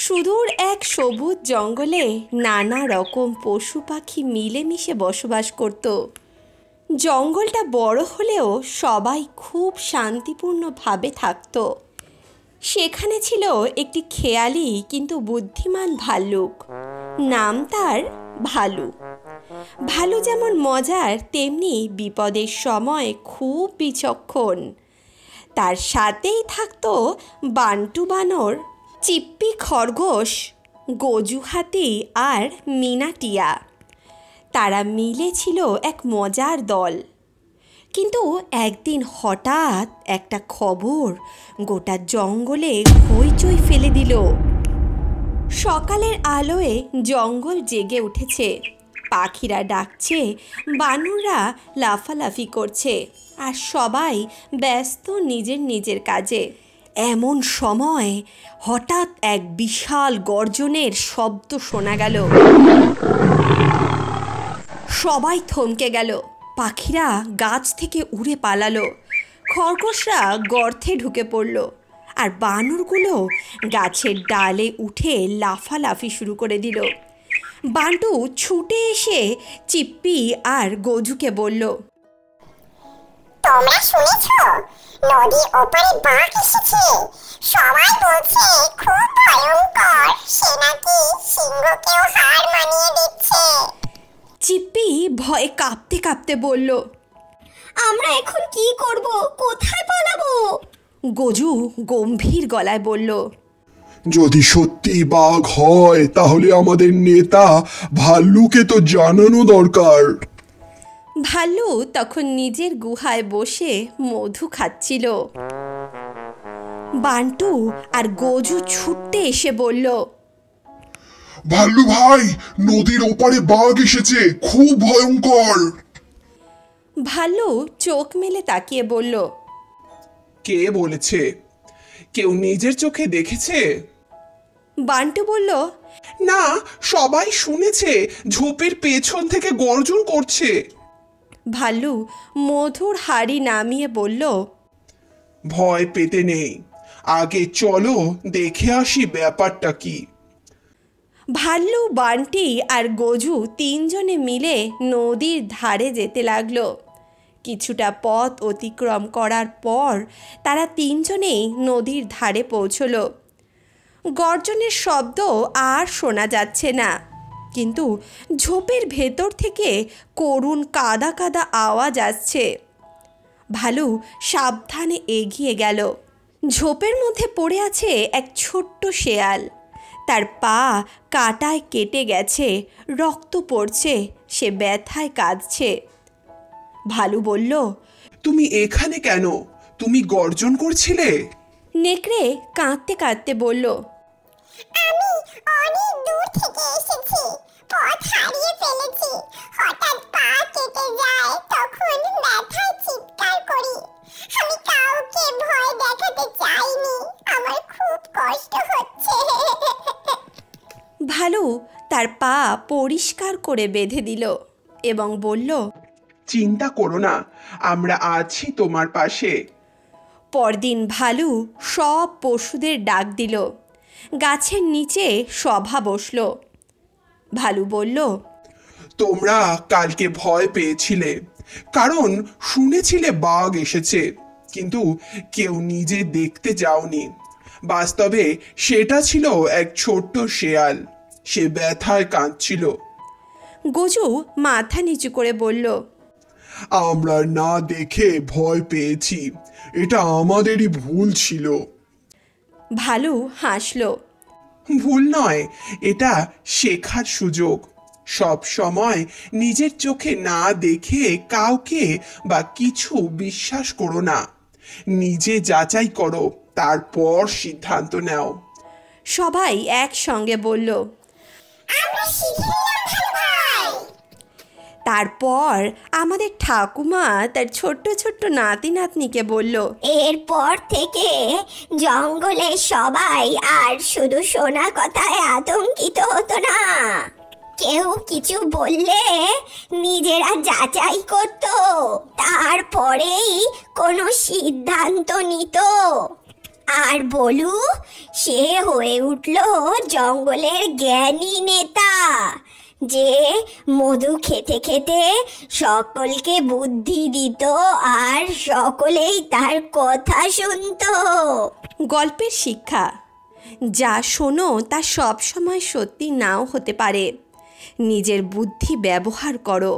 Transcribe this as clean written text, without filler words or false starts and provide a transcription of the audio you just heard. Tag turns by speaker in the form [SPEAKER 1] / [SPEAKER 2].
[SPEAKER 1] সুদূর এক সবুজ জঙ্গলে নানা রকম পশু পাখি মিলেমিশে বসবাস করত। জঙ্গলটা বড় হলেও সবাই খুব শান্তিপূর্ণভাবে থাকত। সেখানে ছিল একটি খেয়ালি কিন্তু বুদ্ধিমান ভাল্লুক। নাম তার ভালু। ভালু যেমন মজার তেমনি বিপদের সময় খুব বিচক্ষণ। তার সাথেই থাকতো বান্টু বানর, চিপ্পি খরগোশ, গজু হাতি আর মিনাটিয়া। তারা মিলে ছিল এক মজার দল। কিন্তু একদিন হঠাৎ একটা খবর গোটা জঙ্গলে হইচই ফেলে দিল। সকালের আলোয় জঙ্গল জেগে উঠেছে। পাখিরা ডাকছে, বানররা লাফালাফি করছে, আর সবাই ব্যস্ত নিজের নিজের কাজে। এমন সময় হঠাৎ এক বিশাল গর্জনের শব্দ শোনা গেল। সবাই থমকে গেল। পাখিরা গাছ থেকে উড়ে পালালো। খরগোশরা গর্তে ঢুকে পড়ল, আর বানরগুলো গাছের ডালে উঠে লাফালাফি শুরু করে দিল। বান্টু ছুটে এসে চিপ্পি আর গজুকে বলল,
[SPEAKER 2] তোমরা শুনেছো নদীর ওপারে বাঘ এসেছে? সবাই বলছে খুব ভয়ঙ্কর, সে নাকি সিংহকেও হার মানিয়ে দিচ্ছে।
[SPEAKER 1] চিপ্পি ভয়ে কাঁপতে কাঁপতে বলল,
[SPEAKER 3] আমরা এখন কি করব? কোথায় পালাবো?
[SPEAKER 1] গজু গম্ভীর গলায় বলল,
[SPEAKER 4] যদি সত্যি বাঘ হয় তাহলে আমাদের নেতা ভাল্লুকে তো জানানো দরকার।
[SPEAKER 1] ভাল্লু তখন নিজের গুহায় বসে মধু খাচ্ছিল। বান্টু আর গজু ছুটতে এসে বলল,
[SPEAKER 4] ভাল্লু ভাই, নদীর ওপারে বাঘ এসেছে, খুব ভয়ঙ্কর।
[SPEAKER 1] ভাল্লু চোখ মেলে তাকিয়ে বলল,
[SPEAKER 5] কে বলেছে? কেউ নিজের চোখে দেখেছে?
[SPEAKER 1] বান্টু বলল,
[SPEAKER 5] না, সবাই শুনেছে, ঝোপের পেছন থেকে গর্জন করছে।
[SPEAKER 1] ভাল্লু মধুর হাড়ি নামিয়ে বলল,
[SPEAKER 5] ভয় পেতে নেই, আগে চলো দেখে আসি ব্যাপারটা কি।
[SPEAKER 1] ভাল্লু, বান্টি আর গজু তিনজনে মিলে নদীর ধারে যেতে লাগলো। কিছুটা পথ অতিক্রম করার পর তারা তিনজনেই নদীর ধারে পৌঁছল। গর্জনের শব্দ আর শোনা যাচ্ছে না, কিন্তু ঝোপের ভেতর থেকে করুণ কাদা কাদা আওয়াজ আসছে। ভালু সাবধানে এগিয়ে গেল। ঝোপের মধ্যে পড়ে আছে এক ছোট্ট শেয়াল। তার পা কাঁটায় কেটে গেছে, রক্ত পড়ছে, সে ব্যথায় কাঁদছে। ভালু বলল,
[SPEAKER 5] তুমি এখানে কেন? তুমি গর্জন করছিলে?
[SPEAKER 1] নেকড়ে কাঁদতে কাঁদতে বলল,
[SPEAKER 2] আমি অনেক দূর থেকে এসেছি, পথ হারিয়ে ফেলেছি। হঠাৎ পা কেটে যায়, তখন ব্যথায় চিৎকার করি। আমি কাউকে ভয় দেখাতে চাইনি, আমার খুব কষ্ট হচ্ছে।
[SPEAKER 1] ভালু তার পা পরিষ্কার করে বেঁধে দিল এবং বলল,
[SPEAKER 5] চিন্তা করো না, আমরা আছি তোমার পাশে।
[SPEAKER 1] পরদিন ভালু সব পশুদের ডাক দিল। গাছের নিচে সভা বসল। ভালু বলল,
[SPEAKER 5] তোমরা কালকে ভয় পেয়েছিলে, কারণ শুনেছিলে বাঘ এসেছে, কিন্তু কেউ নিজে দেখতে যাওনি। বাস্তবে সেটা ছিল এক ছোট্ট শেয়াল, সে ব্যথায় কাঁদছিল।
[SPEAKER 1] গজু মাথা নিচু করে বলল,
[SPEAKER 4] আমরা না দেখে ভয় পেয়েছি, এটা আমাদেরই ভুল ছিল।
[SPEAKER 1] ভালু হাসল।
[SPEAKER 5] ভুল নয়, এটা শেখার সুযোগ। সব সময় নিজের চোখে না দেখে কাউকে বা কিছু বিশ্বাস করো না। নিজে যাচাই করো, তারপর সিদ্ধান্ত নাও।
[SPEAKER 1] সবাই একসঙ্গে বলল,
[SPEAKER 2] আমরা শিখে নিলাম ভালো ভাই।
[SPEAKER 1] তারপর আমাদের ঠাকুমা তার ছোট্ট ছোট্ট নাতি নাতনিকে বলল,
[SPEAKER 3] এরপর থেকে জঙ্গলে সবাই আর শুধু শোনা কথায় আতঙ্কিত হতো না। কেউ কিছু বললে নিজেরা যাচাই করত, তারপরেই কোনো সিদ্ধান্ত নিত। আর বলু সে হয়ে উঠল জঙ্গলের জ্ঞানী নেতা, যে মধু খেতে খেতে সকলকে বুদ্ধি দিত আর সকলেই তার কথা শুনতো।
[SPEAKER 1] গল্পের শিক্ষা: যা শোনো তা সব সময় সত্যি নাও হতে পারে। নিজের বুদ্ধি ব্যবহার করো।